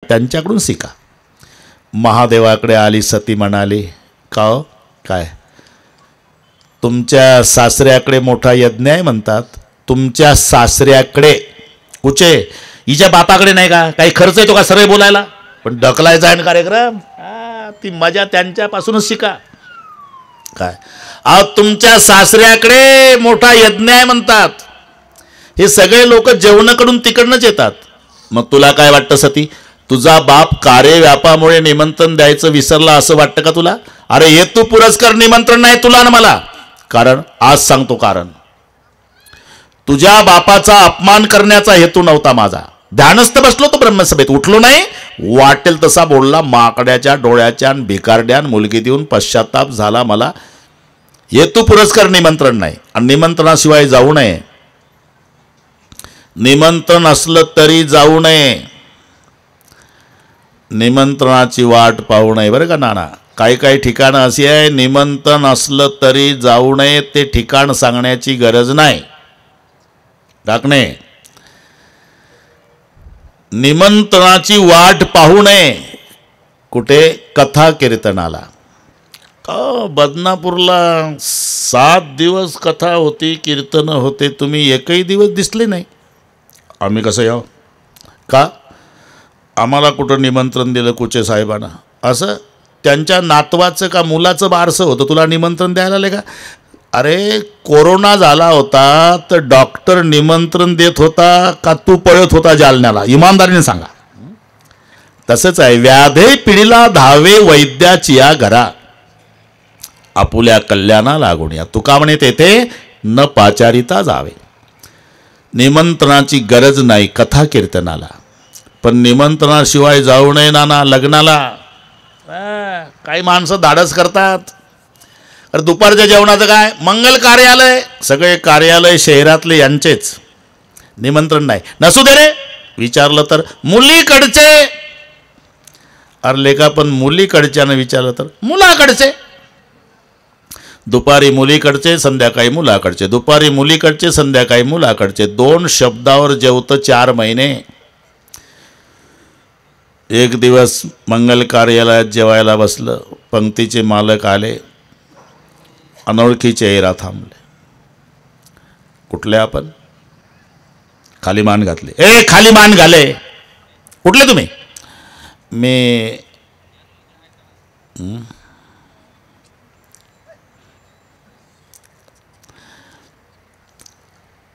त्यांच्याकडून शिका. महादेवाकडे आली सती म्हणाली, का हो काय तुमच्या सासऱ्याकडे मोठा यज्ञ आहे म्हणतात. तुमच्या सासऱ्याकडे कुठे, हिच्या बापाकडे नाही का काही खर्च येतो का सर्व बोलायला, पण ढकलायचा आहे कार्यक्रम. ती मजा त्यांच्यापासूनच शिका. काय तुमच्या सासऱ्याकडे मोठा यज्ञ आहे म्हणतात. हे सगळे लोक जेवणाकडून तिकडनंच येतात. मग तुला काय वाटतं सती, तुझा बाप कार्यव्यापामुळे निमंत्रण द्यायचं विसरला असं वाटतं का तुला? अरे हेतू पुरस्कार निमंत्रण नाही तुला ना मला. कारण आज सांगतो, कारण तुझ्या बापाचा अपमान करण्याचा हेतू नव्हता माझा. ध्यानस्थ बसलो तो ब्रह्मसभेत, उठलो नाही. वाटेल तसा बोलला, माकड्याच्या डोळ्याच्या भिकारड्यान मुलगी देऊन पश्चाताप झाला मला. हेतू पुरस्कार निमंत्रण नाही. आणि निमंत्रणाशिवाय जाऊ नये. निमंत्रण असलं तरी जाऊ नये. निमंत्रणाची वाट पाहू नये बरं का नाना. काही काही ठिकाणं अशी आहे, निमंत्रण असलं तरी जाऊ नये. ते ठिकाण सांगण्याची गरज नाही. टाकणे निमंत्रणाची वाट पाहू नये. कुठे? कथा कीर्तनाला. बदनापूरला 7 दिवस कथा होती, कीर्तन होते, तुम्ही एकही दिवस दिसले नाही. आम्ही कसं यावं का? आम्हाला कुठं निमंत्रण दिलं कुचे साहेबांना? असं त्यांच्या नातवाचं का मुलाचं बारसं होतं, तुला निमंत्रण द्यायला आले का? अरे कोरोना झाला होता तर डॉक्टर निमंत्रण देत होता का तू पळत होता जालन्याला? इमानदारीने सांगा. तसंच आहे, व्याधे पिढीला धावे वैद्याची या घरा, आपुल्या कल्याणा लागून या. तुका म्हणे तेथे न पाचारिता जावे. निमंत्रणाची गरज नाही कथा कीर्तनाला, पण निमंत्रणाशिवाय जाऊ नये नाना लग्नाला. काही माणसं धाडस करतात. अरे दुपारच्या जेवणाचं काय? मंगल कार्यालय, सगळे कार्यालय शहरातले यांचेच, निमंत्रण नाही. नसू दे रे, विचारलं तर मुलीकडचे. अरे लेखा पण मुलीकडच्यानं विचारलं तर मुलाकडचे. दुपारी मुलीकडचे, संध्याकाळी मुलाकडचे, दुपारी मुलीकडचे, संध्याकाळी मुलाकडचे. 2 शब्दावर जेवतं 4 महिने. एक दिवस मंगल कार्यालयात जेवायला बसलं, पंक्तीचे मालक आले, अनोळखी चेहरा थांबले. कुठले आपण? खाली मान घातले. ए खाली मान घाले. कुठले तुम्ही? मी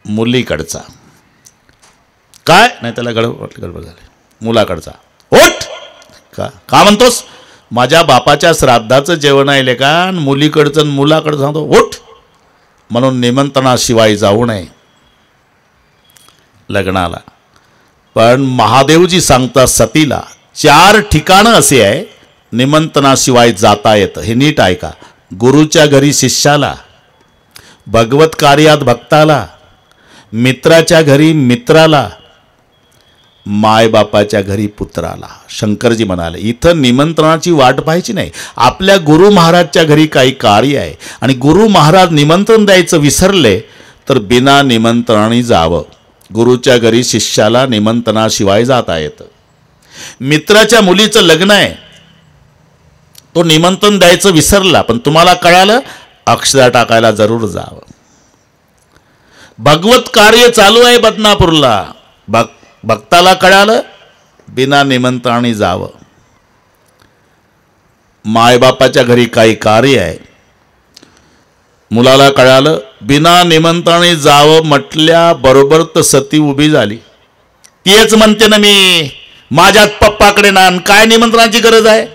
मुलीकडचा. काय नाही त्याला गडबड झाली. मुलाकडचा. उठ. का म्हणतोस? माझ्या बापाच्या श्राद्धाचं जेवण आहे का? मुलीकडचं मुलाकडचं सांगतो उठ. म्हणून निमंत्रणाशिवाय जाऊ नये लग्नाला. पण महादेवजी सांगतात सतीला 4 ठिकाणं असे आहे निमंत्रणाशिवाय जाता येतं. हे नीट ऐका. गुरुच्या घरी शिष्याला, भगवत कार्यात भक्ताला, मित्राच्या घरी मित्राला, मायबापाच्या घरी पुत्राला. शंकरजी म्हणाले इथं निमंत्रणाची वाट पाहायची नाही. आपल्या गुरु महाराजच्या घरी काही कार्य आहे आणि गुरु महाराज निमंत्रण द्यायचं विसरले तर बिना निमंत्रणाने जावं. गुरुच्या घरी शिष्याला निमंत्रणाशिवाय जाता येतं. मित्राच्या मुलीचं लग्न आहे, तो निमंत्रण द्यायचं विसरला पण तुम्हाला कळालं, अक्षता टाकायला जरूर जावं. भगवत कार्य चालू आहे बदनापूरला, भक्ताला कळालं, बिना निमंत्रणाने जावं. मायबापाच्या घरी काही कार्य आहे, मुलाला कळालं, बिना निमंत्रणाने जावं म्हटल्याबरोबर तर सती उभी झाली. तीच म्हणते ना मी, माझ्यात पप्पाकडे ना, काय निमंत्रणाची गरज आहे?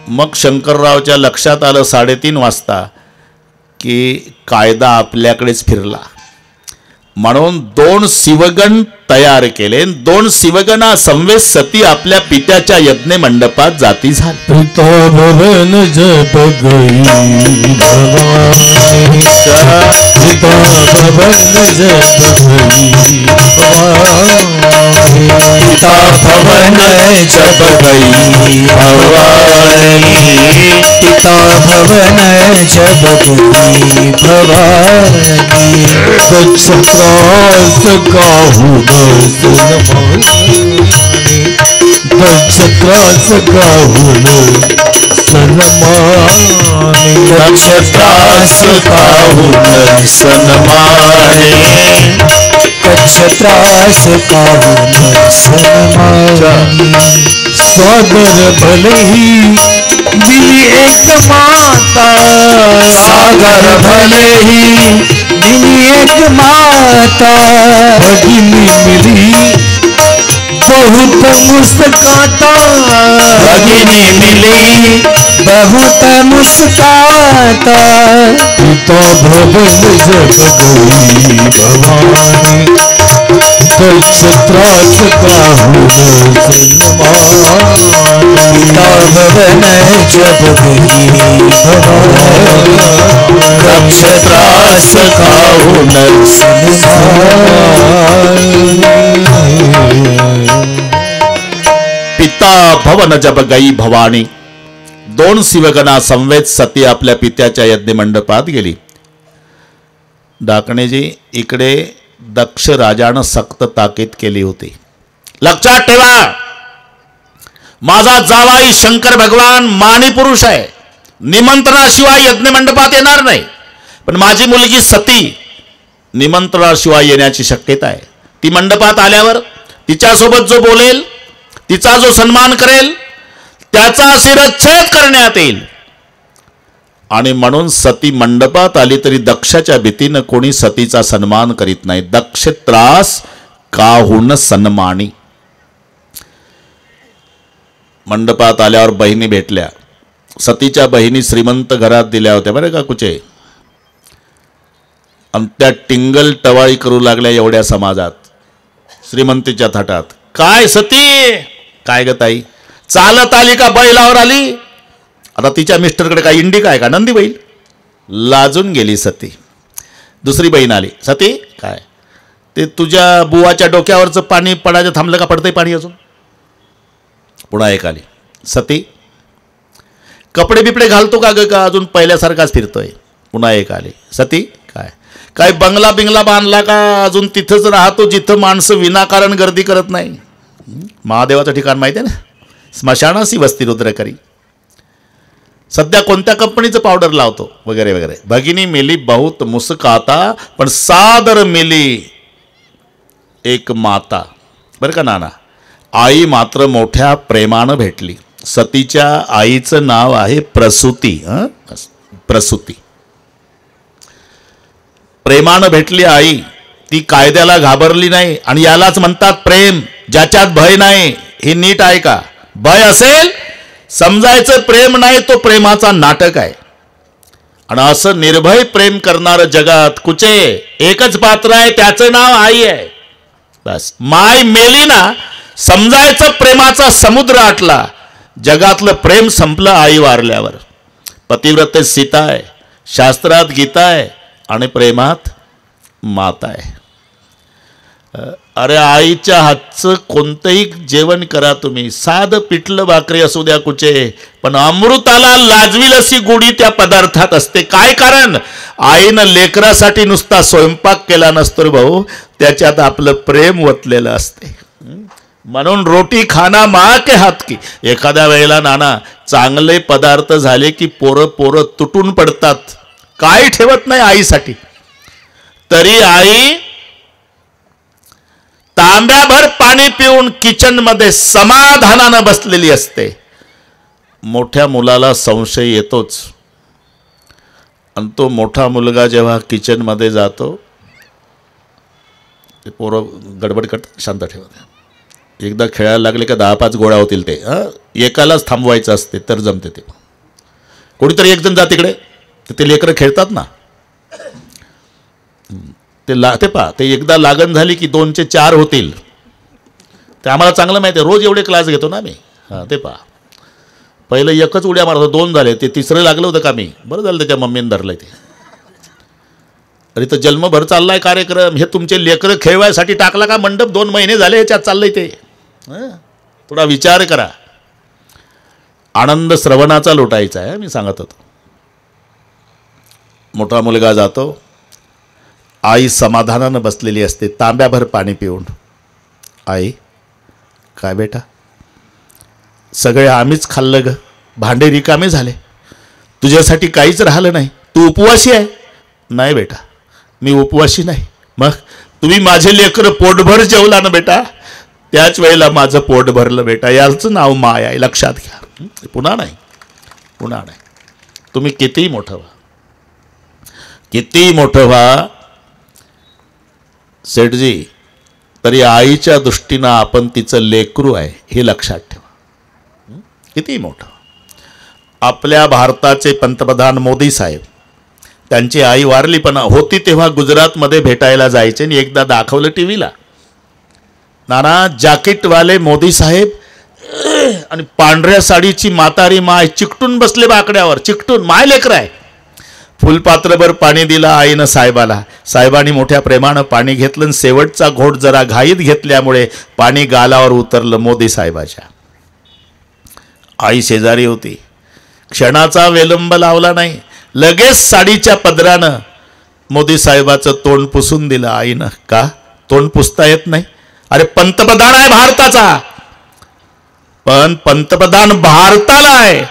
मग शंकररावच्या लक्षात आलं 3:30 वाजता की कायदा आपल्याकडेच फिरला. म्हणून 2 शिवगण तयार केले. 2 शिवगणा समवेत सती आपल्या पित्याच्या यज्ञ मंडपात जाती झाली. पिता भवन जप गई भवानी, पिता भवन जप गई भवानी, पिता भवन जप गई भवानी, पिता भवन जप गई भवानी, कुछ त्रास काहू न सुन नक्षत्रास काहून सन्माने नक्षत्रास काहून सन्माने नक्षत्रास काहून सन्माने सागर भलेही दिली एक माता सागर भलेही दिली एक माता भगिनी मिली बहुत मुस्काता भगिनी मिली बहुत मुस्काता पिता भवन जब गई भवानी नक्षत्रास काहून सन्माने पिता भवन जब गई भवानी नक्षत्रास काहून पिता भवन जब गई भवानी. 2 शिवगणा संवेद सती आपल्या पित्याच्या यज्ञमंडपात गेली. डाकणेजी इकडे दक्ष राजानं सक्त ताकीद केली होती. लक्षात ठेवा, माझा जावाई शंकर भगवान मानी पुरुष आहे, निमंत्रणाशिवाय यज्ञमंडपात येणार नाही. पण माझी मुलगी सती निमंत्रणाशिवाय येण्याची शक्यता आहे. ती मंडपात आल्यावर तिच्यासोबत जो बोलेल, तिचा जो सन्मान करेल, त्याचा शिरच्छेद करण्यात येईल. आणि म्हणून सती मंडपात आली तरी दक्षाच्या भीतीनं कोणी सतीचा सन्मान करीत नाही. दक्ष त्रास काहून सन्मानी. मंडपात आल्यावर बहिणी भेटल्या. सतीच्या बहिणी श्रीमंत घरात दिल्या होत्या बरं का कुचे. आणि त्या टिंगल टवाळी करू लागल्या एवढ्या समाजात, श्रीमंतीच्या थाटात. काय सती, काय ग ताई, चालत आली का बैलावर आली? आता तिच्या मिस्टरकडे काय इंडी काय का नंदी बैल? लाजून गेली सती. दुसरी बहीण आली. सती काय ते तुझ्या बुवाच्या डोक्यावरचं पाणी पडायचं थांबलं का? पडतंय पाणी अजून? पुन्हा एक आली. सती कपडे बिपडे घालतो का ग, का अजून पहिल्यासारखाच फिरतोय? पुन्हा एक आली. सती काय काय बंगला बिंगला बांधला का अजून तिथंच राहतो जिथं माणसं विनाकारण गर्दी करत नाही? महादेवाचं ठिकाण माहिती आहे ना, स्मशानासी वस्ती रुद्रकरी. सध्या कोणत्या कंपनीचं पावडर लावतो वगैरे वगैरे. भगिनी मिली बहुत मुस्काता पण सादर मिली एक माता. बरं का नाना, आई मात्र मोठ्या प्रेमानं भेटली. सतीच्या आईचं नाव आहे प्रसूती. प्रसूती. प्रेमानं भेटली आई. ती कायद्याला घाबरली नाही. आणि यालाच म्हणतात प्रेम, ज्याच्यात भय नाही. हे नीट आहे का? भय असेल समजायचं प्रेम नाही, तो प्रेमाचा नाटक आहे. आणि असं निर्भय प्रेम करणारं जगात कुचे एकच पात्र आहे, त्याचं नाव आई आहे. बस, माय मेली ना समजायचं प्रेमाचा समुद्र आटला. जगातलं प्रेम संपलं आई वारल्यावर. पतिव्रते सीता आहे, शास्त्रात गीता आहे आणि प्रेमात माता आहे. अरे आईच्या हातचं कोणतंही जेवण करा तुम्ही, साधं पिठलं भाकरी असू द्या कुचे, पण अमृताला लाजवील अशी गोडी त्या पदार्थात असते. काय कारण? आईनं लेकरासाठी नुसता स्वयंपाक केला नसतो रे भाऊ, त्याच्यात आपलं प्रेम ओतलेलं असते. म्हणून रोटी खाना माँ के हात की. एखाद्या वेळेला नाना चांगले पदार्थ झाले की पोरं पोरं तुटून पडतात, काय ठेवत नाही आईसाठी. तरी आई तांब्याभर पाणी पिऊन किचन मध्ये समाधानानं बसलेली असते. मोठ्या मुलाला संशय येतोच. आणि तो मोठा मुलगा जेव्हा किचन मध्ये जातो, ते पोरं गडबड करतात, शांत ठेवा. एकदा खेळायला लागले का 10-5 गोळ्या होतील. ते एकालाच थांबवायचं असते तर जमते. ते कोणीतरी एक जण जा तिकडे, ते लेकरं खेळतात ना, ते पहा, ते एकदा लागण झाली की 2चे 4 होतील. ते आम्हाला चांगलं माहिती आहे, रोज एवढे क्लास घेतो ना मी. ते पहा, पहिलं एकच उड्या मारतो, 2 झाले, ते तिसरं लागलं होतं का मी. बरं झालं त्याच्या मम्मीने धरलंय ते. अरे तर जन्मभर चाललाय कार्यक्रम, हे तुमचे लेकरं खेळवायसाठी टाकला का मंडप? 2 महिने झाले ह्याच्यात चाललंय ते. थोडा विचार करा. आनंद श्रवणाचा लुटायचा आहे, मी सांगत होतो. मोठा मुलगा जातो, आई समाधानानं बसलेली असते तांब्याभर पाणी पिऊन. आई काय बेटा? सगळे आम्हीच खाल्लं ग, भांडे रिकामे झाले, तुझ्यासाठी काहीच राहिलं नाही, तू उपवासी आहे. नाही बेटा, मी उपवासी नाही. मग तुम्ही माझे लेकरं पोटभर जेवला ना बेटा, त्याच वेळेला माझं पोट भरलं बेटा. याचं नाव माया आहे, लक्षात घ्या. पुन्हा नाही, पुन्हा नाही. तुम्ही कितीही मोठं व्हा, कितीही मोठं व्हा सेठजी, तरी आईच्या दृष्टीनं आपण तिचं लेकरू आहे हे लक्षात ठेवा. कितीही मोठं. आपल्या भारताचे पंतप्रधान मोदी साहेब, त्यांची आई वारली पण होती तेव्हा गुजरातमध्ये भेटायला जायचे आणि एकदा दाखवलं टीव्हीला. नाना जॅकेटवाले मोदी साहेब आणि पांढऱ्या साडीची म्हातारी माय चिकटून बसले बाकड्यावर, चिकटून. माय लेकर आहे. फुलपात्रभर पाणी दिलं आईनं साहेबाला. साहेबांनी मोठ्या प्रेमानं पाणी घेतलं आणि शेवटचा घोट जरा घाईत घेतल्यामुळे पाणी गालावर उतरलं मोदी साहेबाच्या. आई शेजारी होती. क्षणाचा विलंब लावला नाही, लगेच साडीच्या पदरानं मोदी साहेबाचं तोंड पुसून दिलं आईनं. का तोंड पुसता येत नाही? अरे पंतप्रधान आहे भारताचा, पण पंतप्रधान भारताला आहे,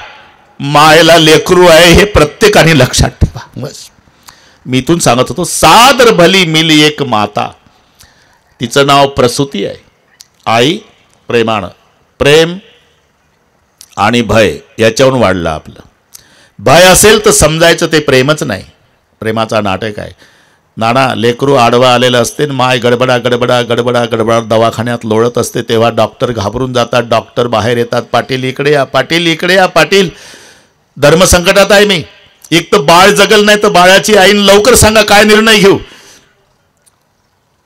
मायला लेकरू आहे हे प्रत्येकाने लक्षात ठेवा. बस मी इथून सांगत होतो, सादर भली मिली एक माता, तिचं नाव प्रसूती आहे. आई प्रेमानं, प्रेम आणि भय याच्यावरून वाढलं आपलं. भय असेल तर समजायचं ते प्रेमच नाही, प्रेमाचा नाटक आहे. नाना लेकरू आडवा आलेलं असते, माय गडबडा गडबडा गडबडा गडबडा दवाखान्यात लोळत असते, तेव्हा डॉक्टर घाबरून जातात. डॉक्टर बाहेर येतात, पाटील इकडे या, पाटील इकडे या, पाटील धर्मसंकटात आहे मी, एक तर बाळ जगल नाही तर बाळाची आईन, लवकर सांगा काय निर्णय घेऊ.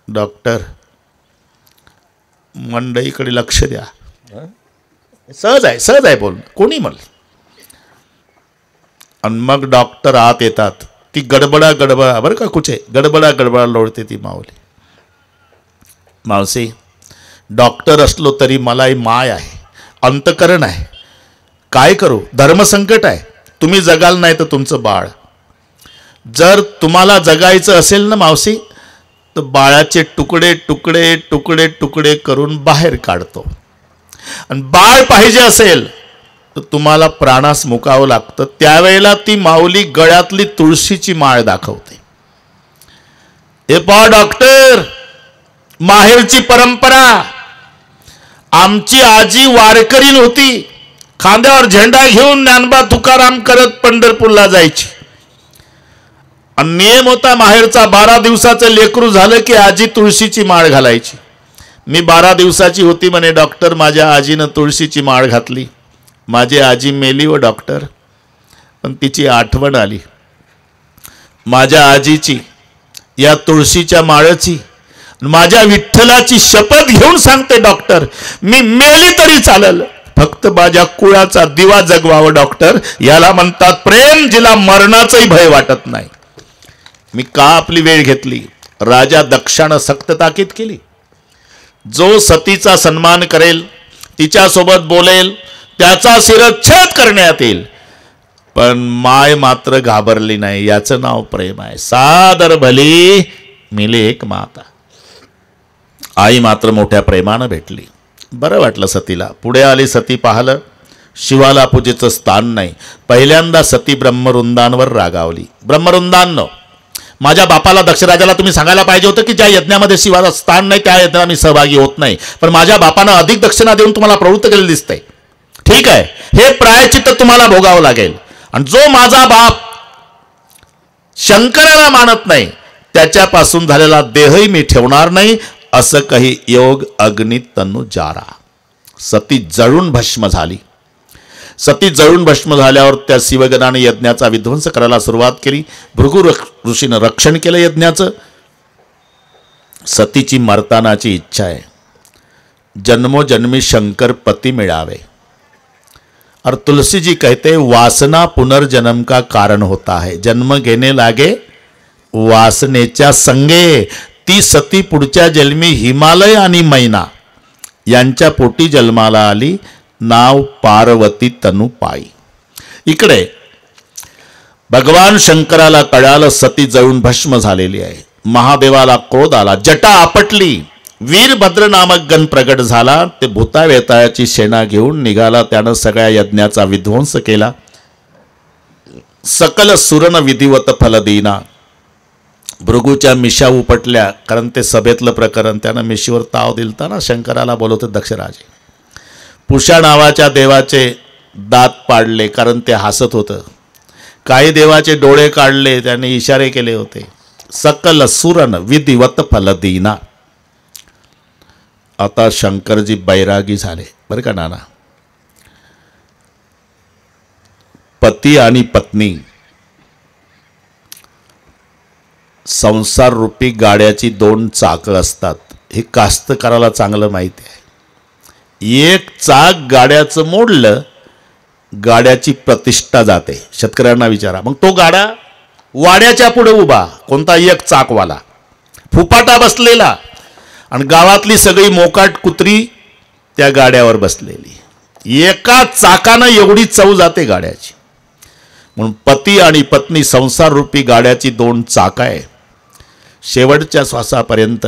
डॉक्टर मंडईकडे लक्ष द्या. सहज आहे बोलणं, कोणी म्हणलं. आणि मग डॉक्टर आत येतात. ती गडबडा गडबडा, बरं का कुठे गडबडा गडबडा लोळते ती माऊली. मावशी, डॉक्टर असलो तरी मलाही माय आहे, अंतकरण आहे. काय करू, धर्मसंकट आहे. तुम्ही जगाल नाही तर तुमचं बाळ. जर तुम्हाला जगायचं असेल ना मावशी, तर बाळाचे तुकडे तुकडे तुकडे तुकडे करून बाहेर काढतो. आणि बाळ पाहिजे असेल तर तुम्हाला प्राणास मुकावं लागतं. त्यावेळेला ती माऊली गळ्यातली तुळशीची माळ दाखवते. हे पहा डॉक्टर, माहेरची परंपरा, आमची आजी वारकरीण होती, खांद्यावर झेंडा घेऊन ज्ञानबा तुकाराम करत पंढरपूरला जायची. आणि नियम होता माहेरचा, 12 दिवसाचं लेकरू झालं की आजी तुळशीची माळ घालायची. मी 12 दिवसाची होती म्हणे डॉक्टर, माझ्या आजीनं तुळशीची माळ घातली. माझी आजी मेली व डॉक्टर, पण तिची आठवण आली माझ्या आजीची, या तुळशीच्या माळेची. माझ्या विठ्ठलाची शपथ घेऊन सांगते डॉक्टर, मी मेली तरी चालेल, फक्त माझ्या कुळाचा दिवा जगवावं डॉक्टर. याला म्हणतात प्रेम, जिला मरणाचंही भय वाटत नाही. मी का आपली वेळ घेतली? राजा दक्षानं सक्त ताकीद केली, जो सतीचा सन्मान करेल, तिच्यासोबत बोलेल, त्याचा शिरच्छेद करण्यात येईल. पण माय मात्र घाबरली नाही. याचं नाव प्रेम आहे. सादर भली मिली एक माता. आई मात्र मोठ्या प्रेमानं भेटली. बरं वाटलं सतीला. पुढे आली सती, पाहिलं शिवाला पूजेचं स्थान नाही. पहिल्यांदा सती ब्रह्मरुंदांवर रागावली. ब्रह्मरुंदांनो, माझ्या बापाला दक्षराजाला तुम्ही सांगायला पाहिजे होतं की ज्या यज्ञामध्ये शिवाला स्थान नाही त्या यज्ञाला मी सहभागी होत नाही. पण माझ्या बापानं अधिक दक्षिणा देऊन तुम्हाला प्रवृत्त केलेलं दिसतंय. ठीक आहे, हे प्रायश्चित्त तुम्हाला भोगावं लागेल. आणि जो माझा बाप शंकराला मानत नाही त्याच्यापासून झालेला देहही मी ठेवणार नाही, असं काही योग अग्नी तनु जारा. सती जळून भस्म झाली. सती जळून भस्म झाल्यावर त्या शिवगणाने यज्ञाचा विध्वंस करायला सुरुवात केली. भृगु ऋषीनं रक्षण केलं यज्ञाचं. सतीची मरतानाची इच्छा आहे, जन्मोजन्मी शंकर पती मिळावे. और तुलसी जी कहते वासना पुनर्जन्म का कारण होता है, जन्म घेने लागे वासनेच्या संगे. ती सती पुढच्या जन्मी हिमालय आणि मैना यांच्या पोटी जन्माला आली. नाव पार्वती तनु पाई. इकडे भगवान शंकराला कळालं सती जळून भस्म झालेली आहे. महादेवाला क्रोध आला, जटा आपटली. वीरभद्र नामक गण प्रगट झाला. ते भूतावेताळाची सेना घेऊन निघाला. त्यानं सगळ्या यज्ञाचा विध्वंस केला. सकल सुरण विधिवत फल देईना. भृगूच्या मिशा उपटल्या, कारण ते सभेतलं प्रकरण. त्यानं मिशीवर ताव दिलता ना, शंकराला बोलवते दक्षराजे. पुषा नावाच्या देवाचे दात पाडले, कारण ते हसत होतं. काही देवाचे डोळे काढले, त्याने इशारे केले होते. सकल सुरण विधिवत फल देईना. आता शंकरजी बैरागी झाले बरं का नाना. पती आणि पत्नी संसार रूपी गाड्याची दोन चाकं असतात. हे कास्तकाराला चांगलं माहिती आहे. एक चाक गाड्याचं मोडलं, गाड्याची प्रतिष्ठा जाते. शेतकऱ्यांना विचारा. मग तो गाडा वाड्याच्या पुढे उभा, कोणता एक चाकवाला फुपाटा बसलेला, आणि गावातली सगळी मोकाट कुत्री त्या गाड्यावर बसलेली. एका चाकानं एवढी चव जाते गाड्याची. म्हणून पती आणि पत्नी संसार रूपी गाड्याची दोन चाक आहे. शेवटच्या श्वासापर्यंत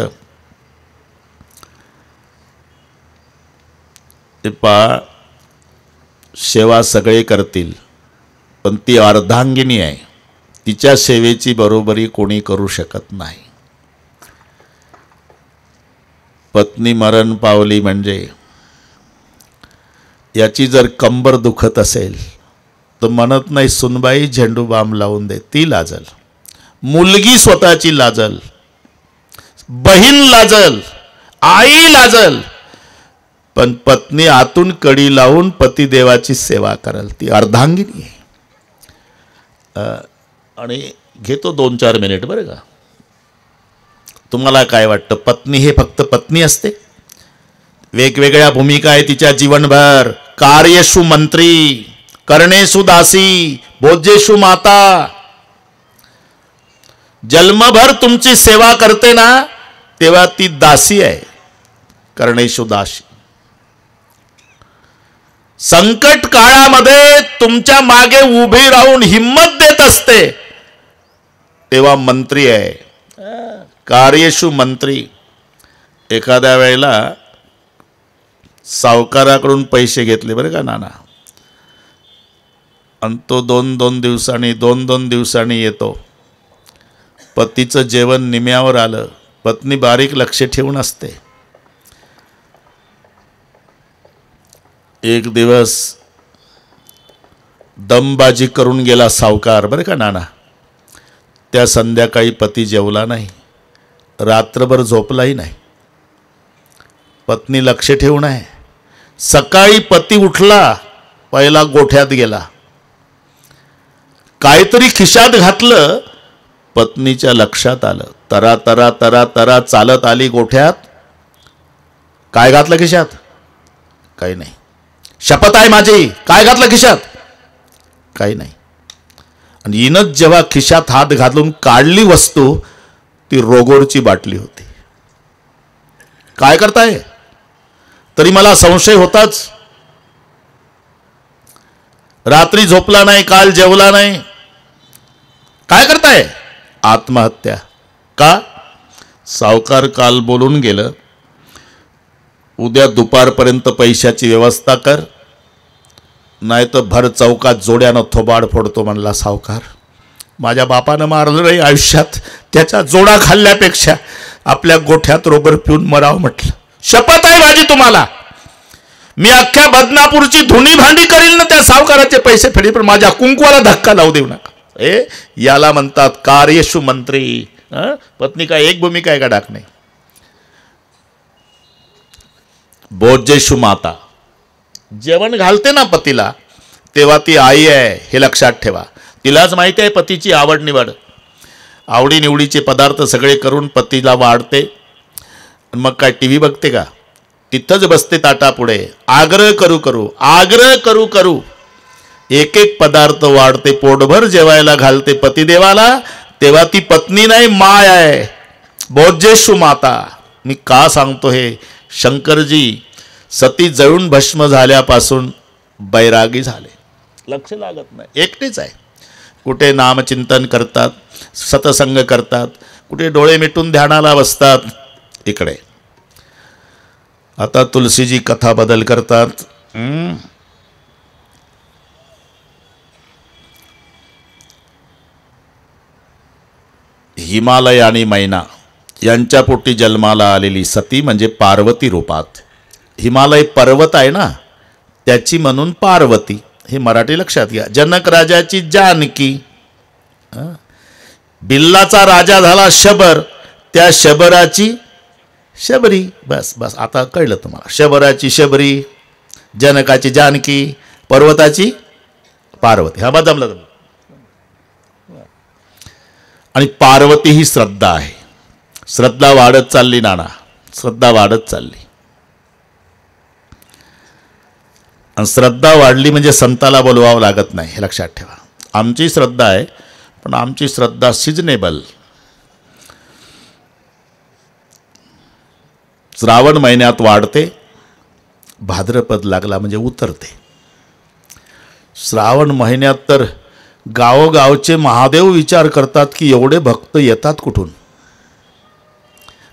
सेवा सगळे करतील, पण ती अर्धांगिनी आहे. तिच्या सेवेची बरोबरी कोणी करू शकत नाही. पत्नी मरण पावली म्हणजे याची जर कंबर दुखत असेल तर म्हणत नाही सुनबाई झेंडू बाम लावून दे, ती लाजल. मुलगी स्वतःची लाजल, बहीण लाजल, आई लाजल, पण पत्नी आतून कडी लावून पतिदेवाची सेवा करल. ती अर्धांगिनी आहे. आणि घेतो 2-4 मिनिट बरं का. तुम्हाला काय वाटतं, पत्नी हे फक्त पत्नी असते? वेगवेगळ्या भूमिका आहे तिच्या जीवनभर. कार्येषु मंत्री, करणेषु दासी, भोजेषु माता. जन्मभर तुमची सेवा करते ना, तेव्हा ती दासी आहे, करणेषु दासी. संकट काळामध्ये तुमच्या मागे उभी राहून हिम्मत देत असते, तेव्हा मंत्री आहे, कार्येषु मंत्री. एखाद्या वेळेला सावकाराकडून पैसे घेतले बरं का नाना, आणि तो 2-2 दिवसांनी येतो. पतीचं जेवण निम्यावर आलं, पत्नी बारीक लक्ष ठेवून असते. एक दिवस दमबाजी करून गेला सावकार बरं का नाना. त्या संध्याकाळी पती जेवला नाही, रात्रभर झोपलाही नाही. पत्नी लक्ष ठेवून आहे. सकाळी पती उठला, पहिला गोठ्यात गेला, काहीतरी खिशात घातलं. पत्नीच्या लक्षात आलं. तरा तरा तरा तरा चालत आली गोठ्यात. काय घातलं खिशात? काही नाही. शपथ आहे माझी, काय घातलं खिशात? काही नाही. आणि हिनंच जेव्हा खिशात हात घालून काढली वस्तू, ती रोगोरची बाटली होती. काय करताय? तरी मला संशय होताच. रात्री झोपला नाही, काल जेवला नाही. काय करताय? आत्महत्या. का? सावकार काल बोलून गेलं, उद्या दुपारपर्यंत पैशाची व्यवस्था कर, नाही तर भर चौकात जोड्यानं थोबाड फोडतो म्हणला सावकार. माझ्या बापानं मारलं नाही आयुष्यात, त्याच्या जोडा खाल्ल्यापेक्षा आपल्या गोठ्यात रोगर पिऊन मराव म्हटलं. शपथ आहे माझी तुम्हाला, मी अख्ख्या बदनापूरची धुणी भांडी करील ना त्या सावकाराचे पैसे फेडी, पण माझ्या कुंकवाला धक्का लावू देऊ नका. याला म्हणतात कार्येषु मंत्री. पत्नी काय एक भूमिका आहे का डाक नाही. भोजेषु माता. जेवण घालते ना पतीला, तेव्हा ती आई आहे हे लक्षात ठेवा. तिलाच माहिती आहे पतीची आवड निवड. आवडीनिवडीचे पदार्थ सगळे करून पतीला वाढते. मग काय टी व्ही बघते का? तिथंच बसते ताटापुढे. आग्रह करू करू एक एक पदार्थ वाढते, पोटभर जेवायला घालते पतिदेवाला. तेव्हा ती पत्नी नाही, माय आहे. भोजेषु माता. मी का सांगतो हे? शंकरजी सती जळून भस्म झाल्यापासून बैरागी झाले. लक्ष लागत नाही, एकटेच आहे. कुठे नामचिंतन करतात, सतसंग करतात, कुठे डोळे मिटून ध्यानाला बसतात. इकडे आता तुलसीजी कथा बदल करतात. हिमालय आणि मैना यांच्या पोटी जन्माला आलेली सती म्हणजे पार्वती रूपात. हिमालय पर्वत आहे ना, त्याची म्हणून पार्वती. हे मराठी लक्षात घ्या. जनक राजाची जानकी. बिल्लाचा राजा झाला शबर, त्या शबराची शबरी. बस बस आता कळलं तुम्हाला. शबराची शबरी, जनकाची जानकी, पर्वताची पार्वती. हा बा जमलं. आणि पार्वती ही श्रद्धा आहे. श्रद्धा वाढत चालली नाना, श्रद्धा वाढत चालली. आणि श्रद्धा वाढली म्हणजे संताला बोलवावं लागत नाही, हे लक्षात ठेवा. आमची श्रद्धा आहे, पण आमची श्रद्धा सिजनेबल. श्रावण महिन्यात वाढते, भाद्रपद लागला म्हणजे उतरते. श्रावण महिन्यात तर गावोगावचे महादेव विचार करतात की एवढे भक्त येतात कुठून.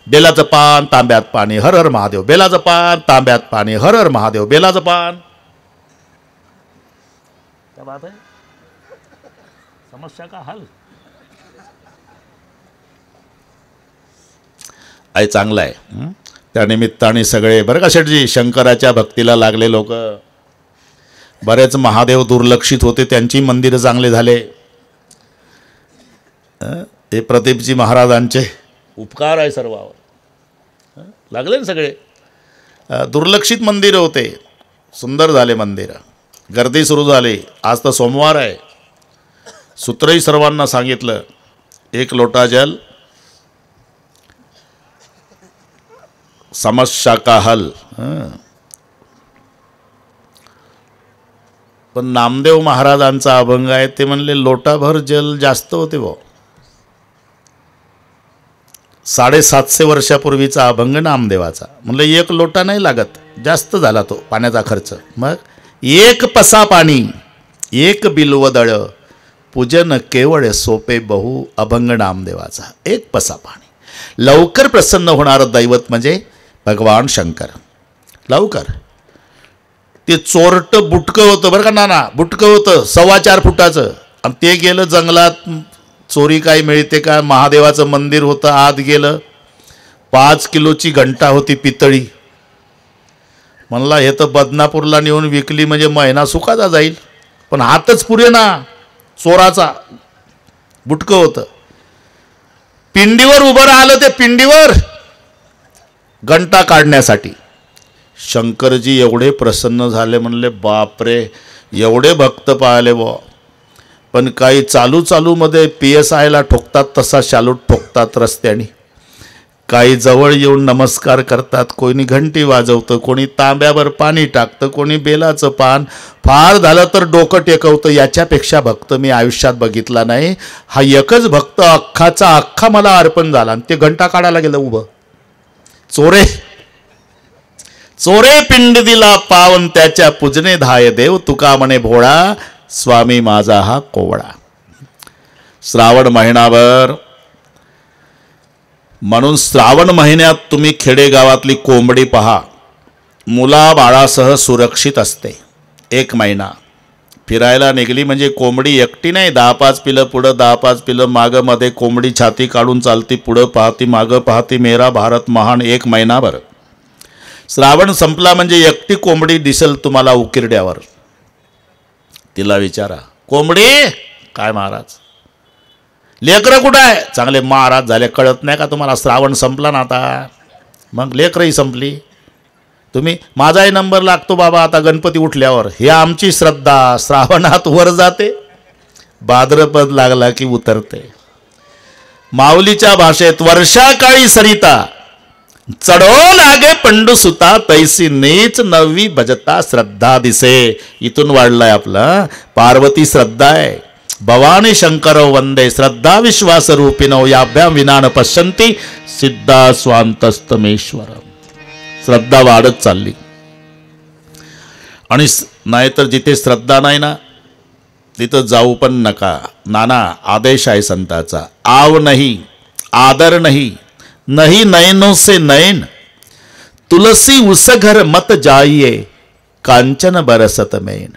बेलाचं पान तांब्यात पाणी, हर हर महादेव. बेलाचं पान तांब्यात पाणी, हर हर महादेव. बेलाचं पान. क्या बात है, समस्या का हल. आहे चांगलं आहे. त्या निमित्ताने सगळे बरं का शेठजी, शंकराच्या भक्तीला लागले लोक. बरेच महादेव दुर्लक्षित होते, त्यांची मंदिरं चांगले झाले. हे प्रदीपजी महाराजांचे उपकार आहे सर्वावर. लागले ना सगळे. दुर्लक्षित मंदिरं होते, सुंदर झाले मंदिरं. गर्दी सुरू झाली. आज तर सोमवार आहे. सूत्रही सर्वांना सांगितलं, 1 लोटा जल, समस्या का हल. पण नामदेव महाराजांचा अभंग आहे, ते म्हणले लोटाभर जल जास्त होते भाऊ. 750 वर्षापूर्वीचा अभंग नामदेवाचा. म्हणलं 1 लोटा नाही लागत, जास्त झाला तो पाण्याचा खर्च. मग 1 पसा पाणी, 1 बिल्वदळ, पूजन केवळ सोपे बहु. अभंग नामदेवाचा. 1 पसा पाणी. लवकर प्रसन्न होणारं दैवत म्हणजे भगवान शंकर. लवकर. ते चोरटं बुटकं होतं बरं का नाना, बुटकं होतं 4.25 फुटाचं. आणि ते गेलं जंगलात. चोरी काय मिळते का. महादेवाचं मंदिर होतं, आत गेलं. 5 किलोची घंटा होती पितळी. म्हणला हे तर बदनापूरला नेऊन विकली म्हणजे महिना सुखाचा जाईल. पण हातच पुरे ना, चोराचा. बुटकं होतं. पिंडीवर उभं राहिलं ते, पिंडीवर घंटा काढण्यासाठी. शंकरजी एवढे प्रसन्न झाले, म्हणले बापरे एवढे भक्त पाहिले बुवा. पण काही चालूमध्ये PSIला ठोकतात तसा शालूट ठोकतात रस्त्याने. काही जवळ येऊन नमस्कार करतात, कोणी घंटी वाजवतं, कोणी तांब्यावर पाणी टाकतं, कोणी बेलाचं पान. फार झालं तर डोकं टेकवतं. याच्यापेक्षा भक्त मी आयुष्यात बघितला नाही. हा एकच भक्त अख्खाचा अख्खा मला अर्पण झाला. आणि ते घंटा काढायला गेलं उभं. चोरे चोरे पिंड दिला पावन, त्याच्या पूजने धाय देव. तुका म्हणे भोळा, स्वामी माझा हा कोवळा. श्रावण महिनाभर. म्हणून श्रावण महिन्यात तुम्ही खेडेगावातली कोंबडी पहा, मुलाबाळासह सुरक्षित असते. 1 महिना फिरायला निघली म्हणजे कोंबडी एकटी नाही, 10-5 पिलं पुढं, 10-5 पिलं मागं. मध्ये कोंबडी छाती काढून चालती, पुढं पाहती, मागं पाहती. मेरा भारत महान. 1 महिनाभर. श्रावण संपला म्हणजे एकटी कोंबडी दिसेल तुम्हाला उकिरड्यावर. तिला विचारा, कोंबडी काय महाराज, लेकरं कुठं आहे. चांगले महाराज झाले, कळत नाही का तुम्हाला. श्रावण संपला ना आता. मग लेकरही संपली. तुम्ही माझाही नंबर लागतो बाबा आता गणपती उठल्यावर. हे आमची श्रद्धा. श्रावणात वर जाते, भाद्रपद लागला की उतरते. माऊलीच्या भाषेत वर्षाकाळी सरिता, चढो लागे पंडू सुता, तैसी नीच नवी भजता श्रद्धा दिसे. इथून वाढलाय आपला. पार्वती श्रद्धा आहे. भवानी शंकर वंदे श्रद्धा विश्वास रूपिणो, याभ्याम विना न पश्यन्ति सिद्धा स्वांतस्तमेश्वर. श्रद्धा वाढत चालली. आणि नाहीतर जिथे श्रद्धा नाही ना, तिथं जाऊ पण नका नाना. आदेश आहे संताचा. आव नाही, आदर नाही, नहीं नयनों से नयन, तुलसी उस घर मत जाइये कांचन बरसत मेन.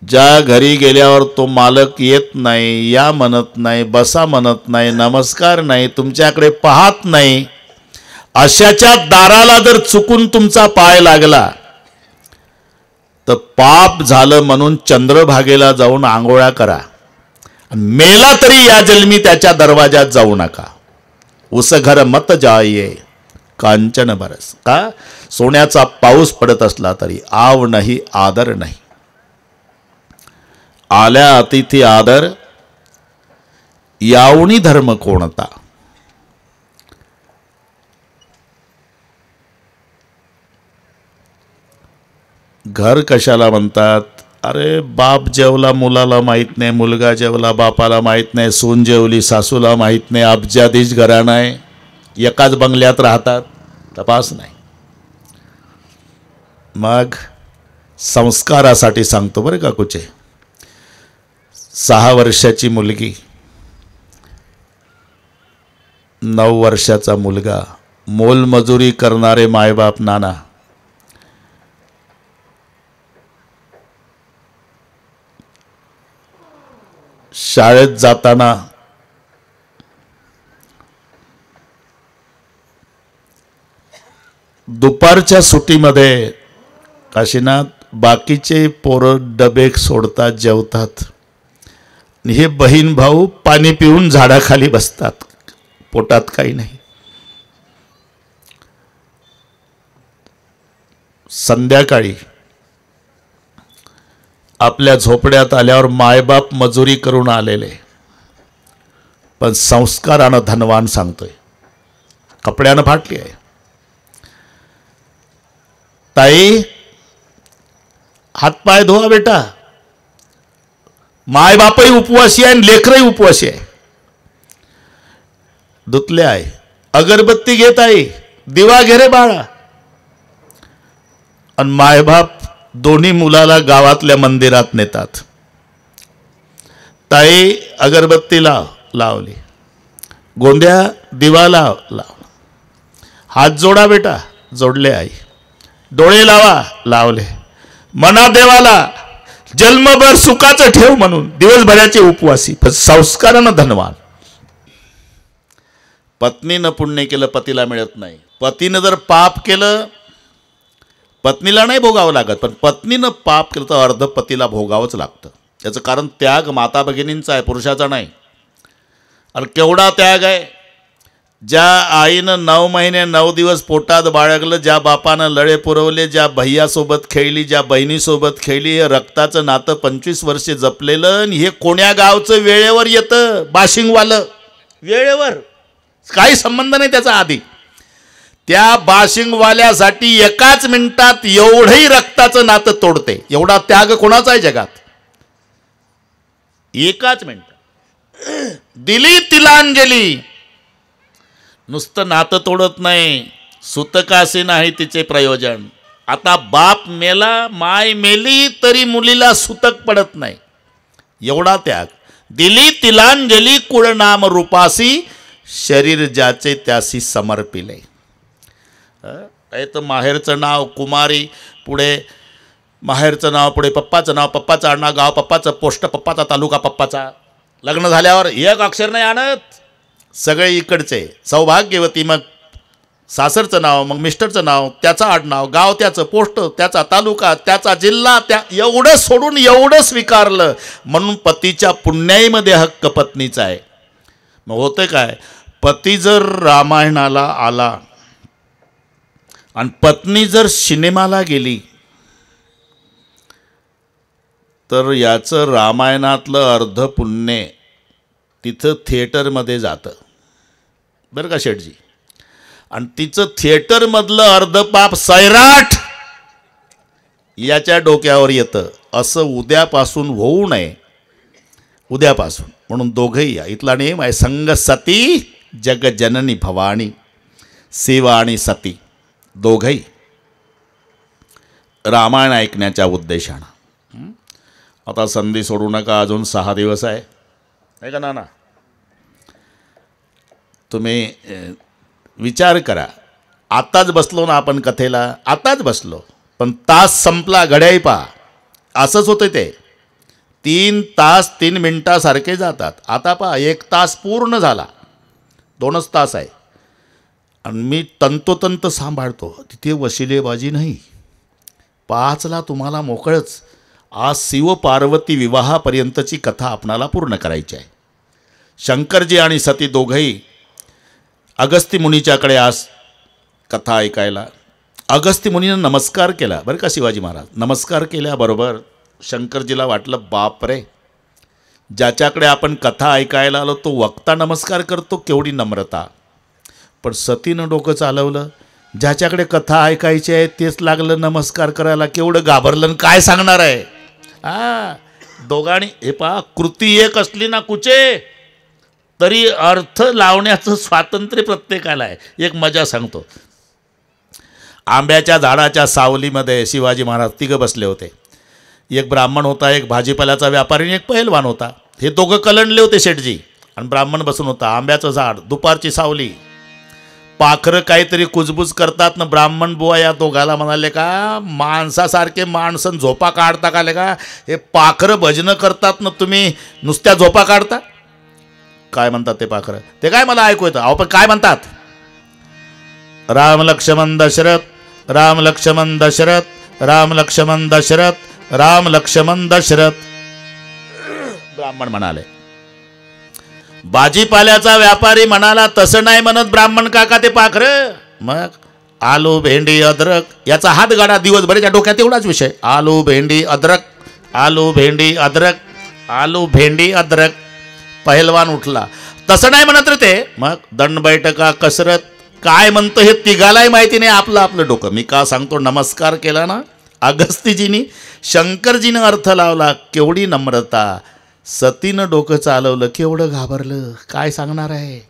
ज्या घरी गेल्यावर तो मालक येत नाही, या म्हणत नाही, बसा म्हणत नाही, नमस्कार नाही, तुमच्याकडे पाहत नाही, अशाच्या दाराला जर चुकून तुमचा पाय लागला तर पाप झालं म्हणून चंद्रभागेला जाऊन आंघोळ्या करा. मेला तरी या जन्मी त्याच्या दरवाजात जाऊ नका. उस घर मत जाइये कांचन बरस. का? सोन्याचा पाऊस पडत असला तरी आव नाही आदर नाही. आल्या अतिथी आदर, यावणी धर्म कोणता. घर कशाला म्हणतात? अरे बाप जेवला मुलाला माहीत नाही, मुलगा जेवला बापाला माहीत नाही, सून जेवली सासूला माहीत नाही, अब्जाधीश घराणं आहे, एकाच बंगल्यात राहतात, तपास नाही. मग संस्कारासाठी सांगतो बरं का कुचे. 6 वर्षाची मुलगी, 9 वर्षाचा मुलगा, मोलमजुरी करणारे मायबाप नाना, शाळेत जाताना दुपारच्या सुट्टीमध्ये काशीनाथ बाकीचे पोरं डबे सोडतात, जेवतात, हे बहीण भाऊ पाणी पिऊन झाडाखाली बसतात, पोटात काही नाही. संध्याकाळी आपल्या झोपड्यात आल्यावर मायबाप मजुरी करून आलेले, पण संस्कारानं धनवान सांगतोय, कपड्यानं फाटली आहे. ताई हातपाय धुवा बेटा. मायबापही उपवासी आहे आणि लेकरही उपवासी आहे. धुतले आहे. अगरबत्ती घेत आहे, दिवा घे रे बाळा. आणि मायबाप दोन्ही मुलाला गावातल्या मंदिरात नेतात. ताई अगरबत्ती लावली, गोंद्या दिवा लाव, हात जोडा बेटा, जोडले आई. डोळे लावले, मना देवाला जन्मभर सुखाचं ठेव म्हणून दिवसभराचे उपवासी, पण संस्कारानं धनवान. पत्नीनं पुण्य केलं पतीला मिळत नाही. पतीनं जर पाप केलं पत्नीला नाही भोगावं लागत, पण पत्नीनं पाप केलं तर अर्ध पतीला भोगावंच लागतं. याचं कारण त्याग माता भगिनींचा आहे, पुरुषाचा नाही. आणि केवढा त्याग आहे. ज्या आईनं 9 महिने 9 दिवस पोटात बाळगलं, ज्या बापानं लळे पुरवले, ज्या भैयासोबत खेळली, ज्या बहिणीसोबत खेळली, हे रक्ताचं नातं 25 वर्षे जपलेलं. आणि हे कोण्या गावचं वेळेवर येतं, बाशिंगवालं वेळेवर, काही संबंध नाही त्याचा. आधी त्या बाशिंगवाल्यासाठी एकाच मिनिटात एवढंही रक्ताचं नातं तोडते. एवढा त्याग कोणाचा आहे जगात? एकाच मिनिटात दिली तिलांजली. नुसतं नातं तोडत नाही, सुतकासी नाही तिचे प्रयोजन. आता बाप मेला, माय मेली तरी मुलीला सुतक पडत नाही, एवढा त्याग. दिली तिलांजली कुळ नाम रूपासी, शरीर ज्याचे त्यासी समर्पिले. तर माहेरचं नाव कुमारी, पुढे माहेरचं नाव, पुढे पप्पाचं नाव, पप्पाचं आडनाव, गाव पप्पाचं, पोस्ट पप्पाचा, तालुका पप्पाचा. लग्न झाल्यावर एक अक्षर नाही आणत, सगळे इकडचे. सौभाग्यवती, मग सासरचं नाव, मग मिस्टरचं नाव, त्याचं आडनाव, गाव त्याचं, पोस्ट त्याचा, तालुका त्याचा, जिल्हा त्या, एवढं सोडून एवढं स्वीकारलं. म्हणून पतीच्या पुण्याईमध्ये हक्क पत्नीचा आहे. मग होतं काय, पती जर रामायणाला आला आणि पत्नी जर सिनेमाला गेली तर याचं रामायणातलं अर्ध पुण्य तिथं थिएटरमध्ये जातं बरं का शेठजी. आणि तिचं थिएटरमधलं अर्ध पाप सैराट याच्या डोक्यावर येतं. असं उद्यापासून होऊ नये, उद्यापासून. म्हणून दोघंही या. इथला नेम आहे, संग सती जगजननी भवानी, सेवा आणि सती दोघंही रामायण ऐकण्याच्या उद्देशानं. आता संधी सोडू नका, अजून 6 दिवस आहे का नाना. तुम्ही विचार करा, आताच बसलो ना आपण कथेला, आताच बसलो, पण तास संपला घड्याळी पहा. असंच होतं ते. 3 तास 3 मिनिटासारखे जातात. आता पहा 1 तास पूर्ण झाला, 2च तास आहे आणि मी तंतोतंत सांभाळतो. तिथे वशिलेबाजी नाही. 5ला तुम्हाला मोकळंच. आज शिव पार्वती विवाहापर्यंतची कथा आपणाला पूर्ण करायची आहे. शंकरजी आणि सती दोघंही अगस्ती मुनीच्याकडे आज कथा ऐकायला. अगस्ती मुनीनं नमस्कार केला बरं का शिवाजी महाराज. नमस्कार केल्याबरोबर शंकरजीला वाटलं, बाप रे, ज्याच्याकडे आपण कथा ऐकायला आलो तो वक्ता नमस्कार करतो, केवढी नम्रता. पण सतीनं डोकं चालवलं, ज्याच्याकडे कथा ऐकायची आहे तेच लागलं नमस्कार करायला, केवढं घाबरलं, काय सांगणार आहे. दोघांनी हे पहा, कृती एक असली ना कुचे तरी अर्थ लावण्याचं स्वातंत्र्य प्रत्येकाला आहे. एक मजा सांगतो. आंब्याच्या झाडाच्या सावलीमध्ये शिवाजी महाराज तिघं बसले होते. एक ब्राह्मण होता, एक भाजीपाल्याचा व्यापारी आणि एक पहिलवान होता. हे दोघं कलंडले होते शेठजी. आणि ब्राह्मण बसून होता. आंब्याचं झाड, दुपारची सावली, पाखरं काहीतरी कुजबूज करतात ना. ब्राह्मण बुवा या दोघाला म्हणाले, का माणसासारखे माणसं झोपा काढता का? का हे पाखरं भजनं करतात ना, तुम्ही नुसत्या झोपा काढता? काय म्हणतात ते पाखरं? ते काय मला ऐकू येतं. अहो पण काय म्हणतात? राम लक्ष्मण दशरथ, राम लक्ष्मण दशरथ, राम लक्ष्मण दशरथ, राम लक्ष्मण दशरथ. ब्राह्मण म्हणाले. भाजीपाल्याचा व्यापारी म्हणाला, तसं नाही म्हणत ब्राह्मण काका ते पाखरं. मग आलू भेंडी अद्रक, याचा हात गाडा दिवसभराच्या डोक्यात एवढाच विषय. आलू भेंडी अद्रक, आलू भेंडी अद्रक, आलू भेंडी अद्रक. पहिलवान उठला, तसं नाही म्हणत रे ते. मग दंड बैठका कसरत, काय म्हणतं हे तिघालाही माहिती नाही. आपलं आपलं डोकं. मी का सांगतो, नमस्कार केला ना अगस्तीजीनी, शंकरजीनं अर्थ लावला, केवढी नम्रता. सतीनं डोकं चालवलं, केवढं घाबरलं, काय सांगणार आहे.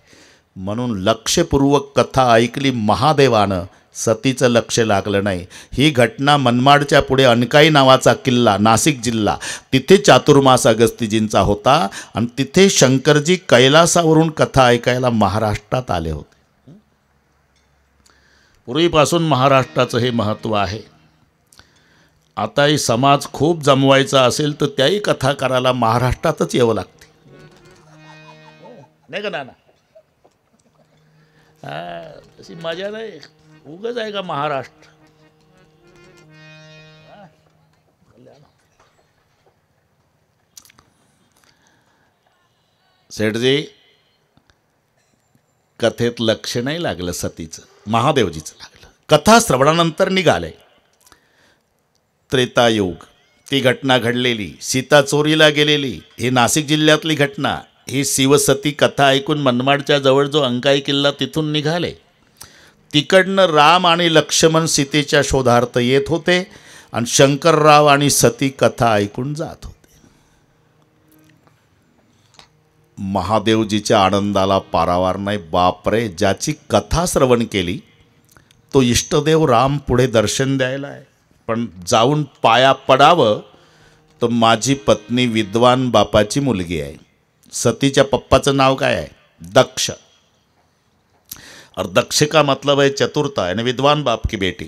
म्हणून लक्षपूर्वक कथा ऐकली महादेवानं. सतीचं लक्ष लागलं नाही. ही घटना मनमाडच्या पुढे अनकाई नावाचा किल्ला, नाशिक जिल्हा, तिथे चातुर्मास अगस्तीजींचा होता. आणि तिथे शंकरजी कैलासावरून कथा ऐकायला महाराष्ट्रात आले होते. पूर्वीपासून महाराष्ट्राचं हे महत्त्व आहे. आताही समाज खूप जमवायचा असेल तर त्याही कथा करायला महाराष्ट्रातच यावं लागते, नाही का नाना? तशी मजा नाही. उगाच आहे का महाराष्ट्र? सेठजी, कथेत लक्ष नाही लागलं सतीचं, महादेवजीचं लागलं. कथा श्रवणानंतर निघाले. त्रेतायुग, ती घटना घडलेली, सीता चोरीला गेलेली, ही नाशिक जिल्ह्यातली घटना. ही शिवसती कथा ऐकून मनमाडच्या जवळ जो अंकाई किल्ला, तिथून निघाले. तिकडनं राम आणि लक्ष्मण सीतेच्या शोधार्थ येत होते आणि शंकरराव आणि सती कथा ऐकून जात होते. महादेवजीच्या आनंदाला पारावार नाही. बापरे, ज्याची कथा श्रवण केली तो इष्टदेव राम पुढे दर्शन द्यायला आहे. पण जाऊन पाया पडावं तर माझी पत्नी विद्वान बापाची मुलगी आहे. सतीच्या पप्पाचं नाव काय आहे? दक्ष. और दक्ष का मतलब है चतुरता, आणि विद्वान बाप की बेटी.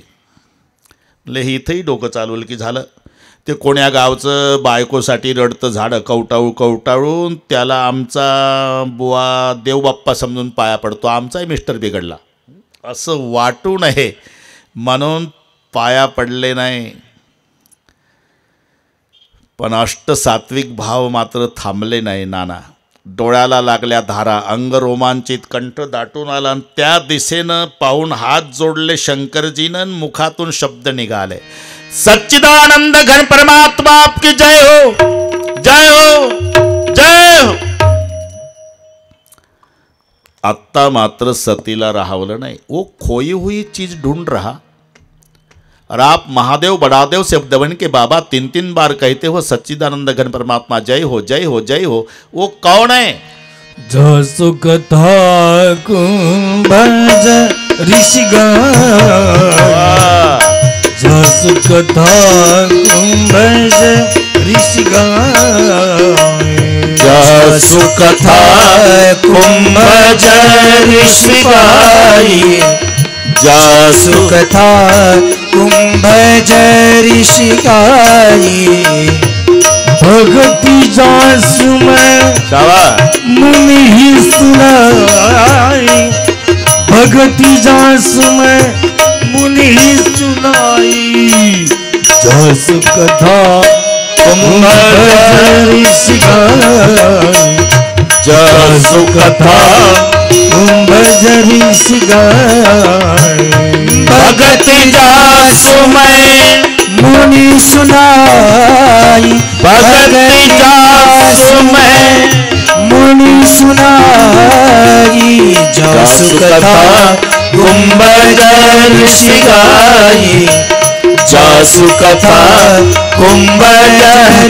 म्हणजे हे इथंही डोकं चालवलं की झालं. ते कोण्या गावचं बायकोसाठी रडतं झाडं, कवटाळू कवटाळून त्याला आमचा बुवा देवबाप्पा समजून पाया पडतो, आमचाही मिस्टर बिघडला असं वाटू नये म्हणून पाया पडले नाही. पण अष्टसात्विक भाव मात्र थांबले नाही नाना. डोळ्याला लागल्या धारा, अंग रोमांचित, कंठ दाटून आला. आणि त्या दिशेनं पाहून हात जोडले शंकरजीनं, मुखातून शब्द निघाले, सच्चिदानंद घन परमात्मा आपकी जय हो, जय हो, जय हो. आत्ता मात्र सतीला राहावलं नाही. वो खोई हुई चीज ढूंढ रहा. और आप महादेव बड़ादेव से दबन के बाबा 3-3 बार कहते हो सच्चिदानंद घन परमात्मा जय हो, जय हो, जय हो. वो कौन है? जसु कथा कुंभज ऋषिगण, जसु कथा कुंभज ऋषिगण, जसु कथा कुंभज ऋषिकाई जासु कथा कुंभज ऋषिकाई भगति जासु में मुनि ही सुनाई भगति जासु में मुनि ही सुनाई जासु कथा कुंभज ऋषिकाई जासु कथा कुंभज ऋषिकाई भगति जासु में मुनि सुनाई भगति जासु में मुनि सुनाई जासु कथा कुंभज ऋषिकाई जासु कथा कुंभज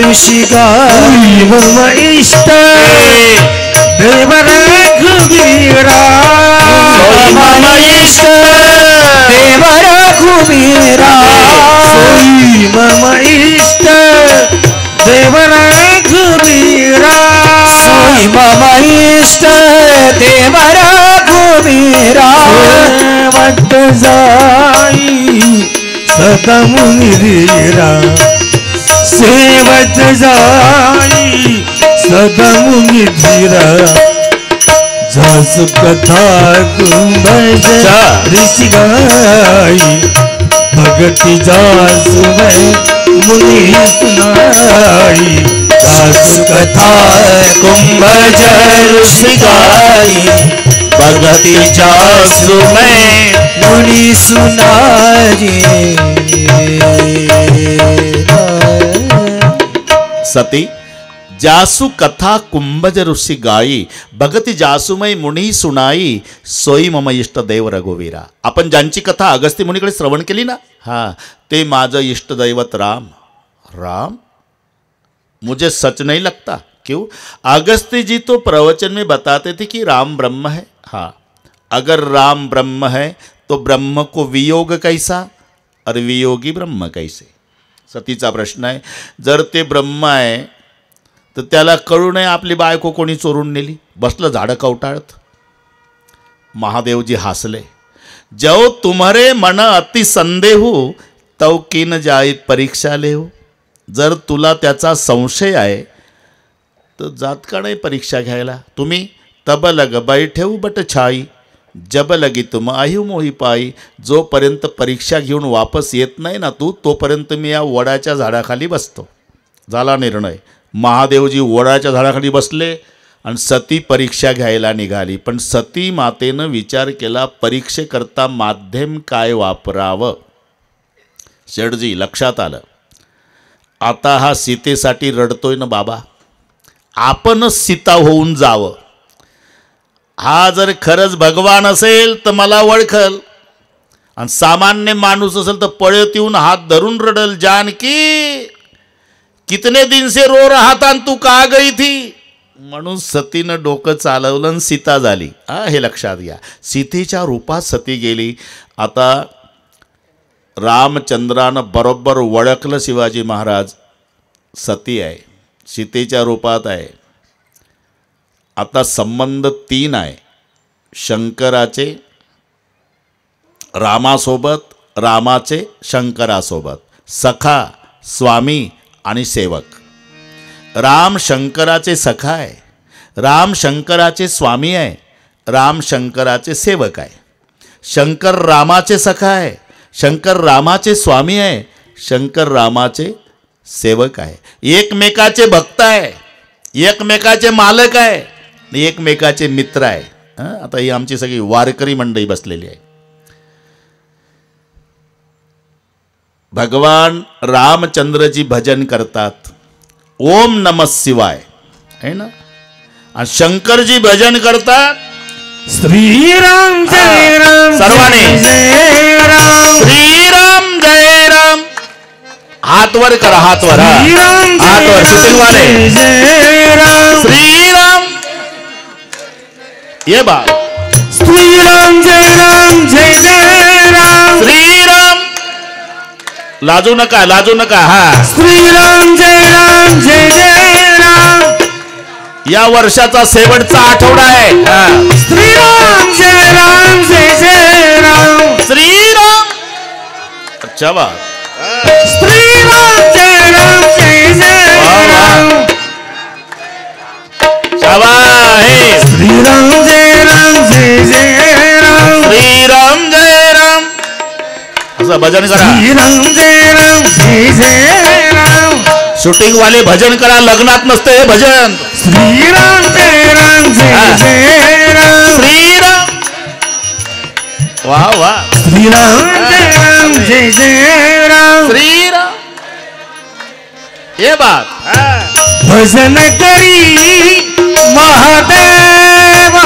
ऋषिकाई मम इष्ट देव रघुवीरा मम इष्ट देव रघुवीरा मम इष्ट देव रघुवीरा मम इष्ट देव रघुवीरा वट जाई सदा मुनिधीरा सेवत जाई सदा मुनिधीरा जासु कथा कुंभज ऋषिकाई भगति जासु में मुनि सुनाई जासु कथा कुंभज ऋषिकाई भगति जासु में मुनि सुनाई। सती जासु कथा कुंभज ऋषि गाई भगती जासुमय मुनी सुनाई सोई मम इष्ट देव रघुवीरा. आपण ज्यांची कथा अगस्त्य मुनीकडे श्रवण केली ना, हाँ ते माझं इष्ट दैवत राम. राम मुझे सच नहीं लगता. क्यों? अगस्त्य जी तो प्रवचन में बताते थे कि राम ब्रह्म है. हाँ, अगर राम ब्रह्म है तो ब्रह्म को वियोग कैसा और वियोगी ब्रह्म कैसे. सतीचा प्रश्न आहे, जर ते ब्रह्म आहे तर त्याला कळू नये आपली बायको कोणी चोरून नेली. बसलं झाडं कवटाळत. महादेवजी हसले. जो तुम्हारे मन अति संदेहू तव किन जाई परीक्षा लेहू. जर तुला त्याचा संशय आहे तर जात का नाही परीक्षा घ्यायला. तुम्ही तब लग बैठेऊ बट छाई जब लगी तुम आयु मोही पाई. जोपर्यंत परीक्षा घेऊन वापस येत नाही ना तू, तोपर्यंत मी या वडाच्या झाडाखाली बसतो. झाला निर्णय. महादेवजी वडाच्या झाडाखाली बसले आणि सती परीक्षा घ्यायला निघाली. पण सती मातेनं विचार केला, परीक्षेकरता माध्यम काय वापरावं. शेठजी लक्षात आलं, आता हा सीतेसाठी रडतोय ना बाबा, आपणच सीता होऊन जावं. हा जर खरंच भगवान असेल तर मला ओळखल, आणि सामान्य माणूस असेल तर पळत येऊन हात धरून रडल, जानकी कितने दिन से रो रहा था तू का गई थी. म्हणून सतीनं डोकं चालवलं आणि सीता झाली. हे लक्षात घ्या, सीतेच्या रूपात सती गेली. आता रामचंद्रानं बरोबर ओळखलं शिवाजी महाराज सती आहे, सीतेच्या रूपात आहे. आता संबंध तीन आहे, शंकराचे रामासोबत, रामाचे शंकरासोबत, सखा, स्वामी आणि सेवक. राम शंकराचे सखा आहे, राम शंकराचे स्वामी आहे, राम शंकराचे सेवक आहे. शंकर रामाचे सखा आहे, शंकर रामाचे स्वामी आहे, शंकर रामाचे सेवक आहे. एकमेकाचे भक्त आहे, एकमेकाचे मालक आहे, एकमेकाचे मित्र आहे. आता ही आमची सगळी वारकरी मंडळी बसलेली आहे. भगवान रामचंद्रजी भजन करतात, ओम नमः शिवाय है ना. आणि शंकरजी भजन करतात, श्रीराम जय राम सर्वांनी जय राम श्रीराम जय राम. हात वर करा, हात वर, हात वर सुशीलवाले. जय राम श्रीराम ये बा. श्रीराम जय राम जय जय राम श्रीराम लाजू नका, लाजू नका. हा श्रीराम जय राम जय जय राम या वर्षाचा शेवटचा आठवडा आहे. श्रीराम जय राम जय जय राम. श्रीराम. अच्छा बा. श्रीराम जय राम जय जय राम. शाबास. श्रीराम जय राम जय जय राम. श्रीराम जय राम. असं भजन करा. श्रीराम जय राम जय जय राम. शूटिंग वाले भजन करा, लग्नात नसते हे भजन. श्रीराम जय राम जय जय राम. श्रीराम. वाह वाह. श्रीराम जय राम जय जय राम. श्रीराम. ये बात. भजन करी महादेव.